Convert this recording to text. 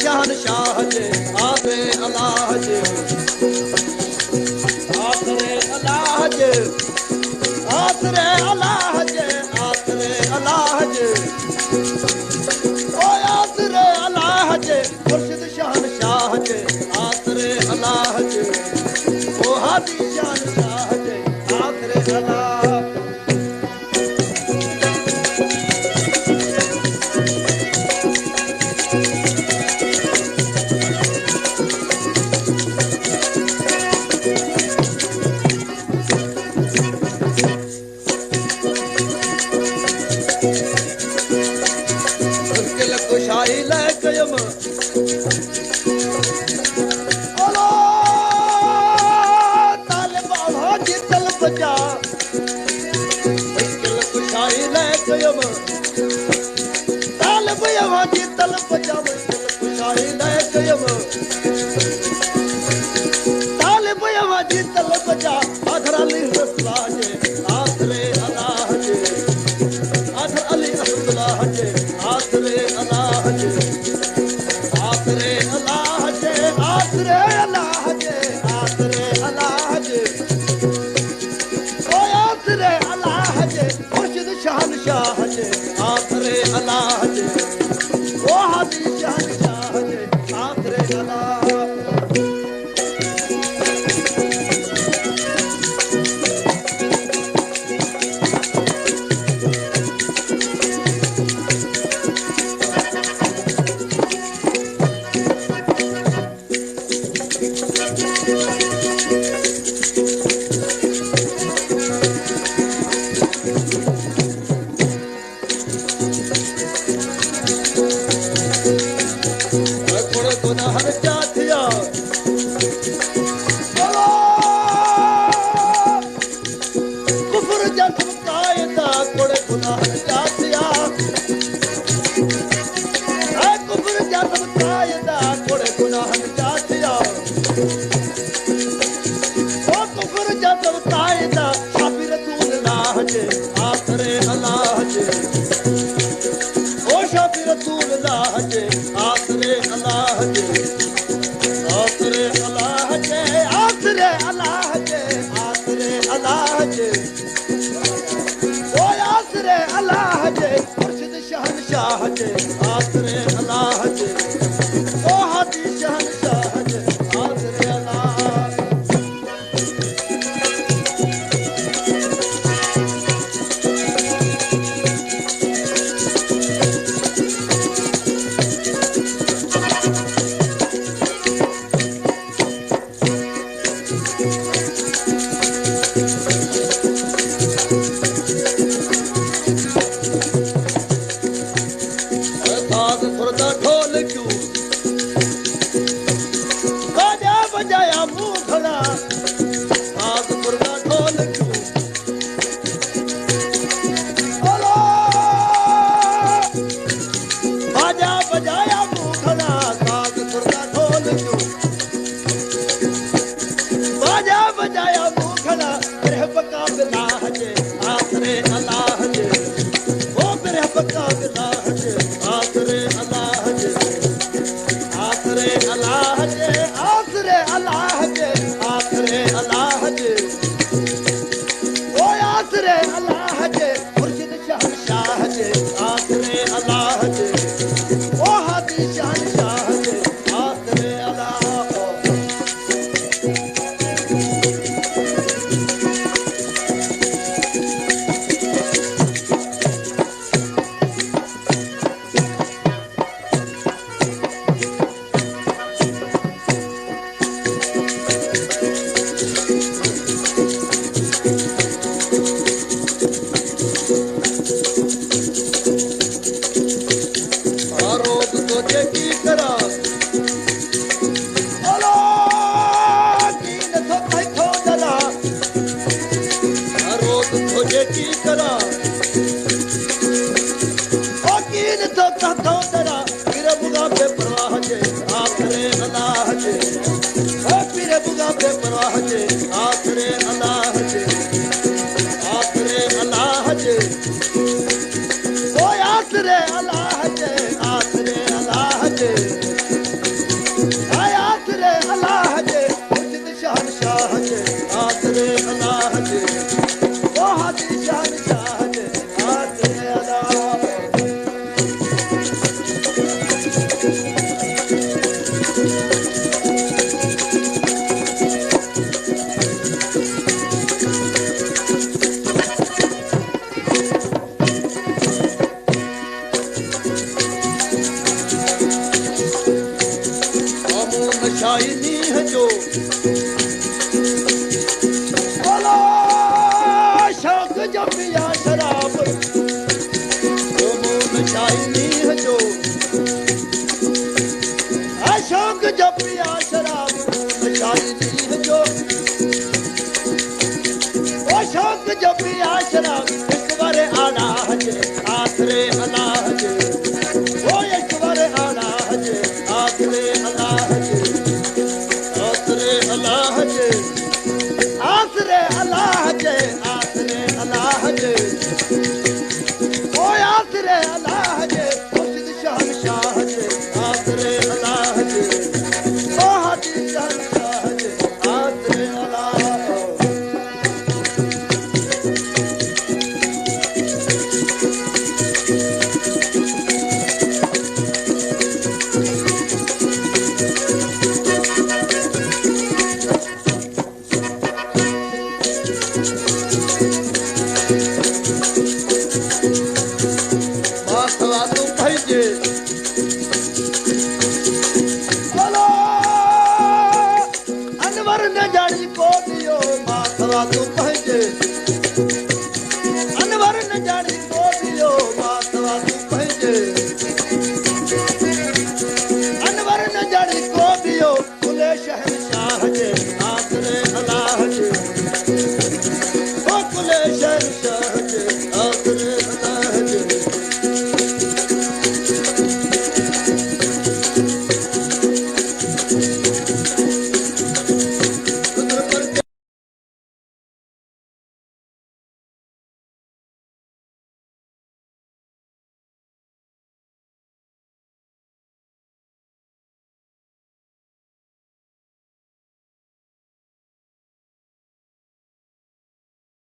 शहनशाह जे आसरे अल्लाह जे आसरे अल्लाह जे आसरे अल्लाह जे आसरे अल्लाह जे ओ आसरे अल्लाह जे मुर्शिद शहनशाह जे आसरे अल्लाह जे ओ हादी शहनशाह जे आसरे अल्लाह नचाई नीह जो बोलो शौक जब पिया शराब तो मुंह नचाई नीह जो शौक जब पिया शराब नचाई नीह जो ओ शौक जब पिया शराब एक बार आना हजे आखरे अल्लाह जे ओ एक बार आना हजे आखरे अल्लाह जे आखरे अल्लाह जे आखरे अल्लाह जे आखरे अल्लाह जे ओ आखरे अल्लाह जे मुर्शिद शहंशाह जे आखरे अल्लाह जे ओ हाजी शहंशाह जे आखरे अल्लाह अनवर न जानी को दियो माथवा तू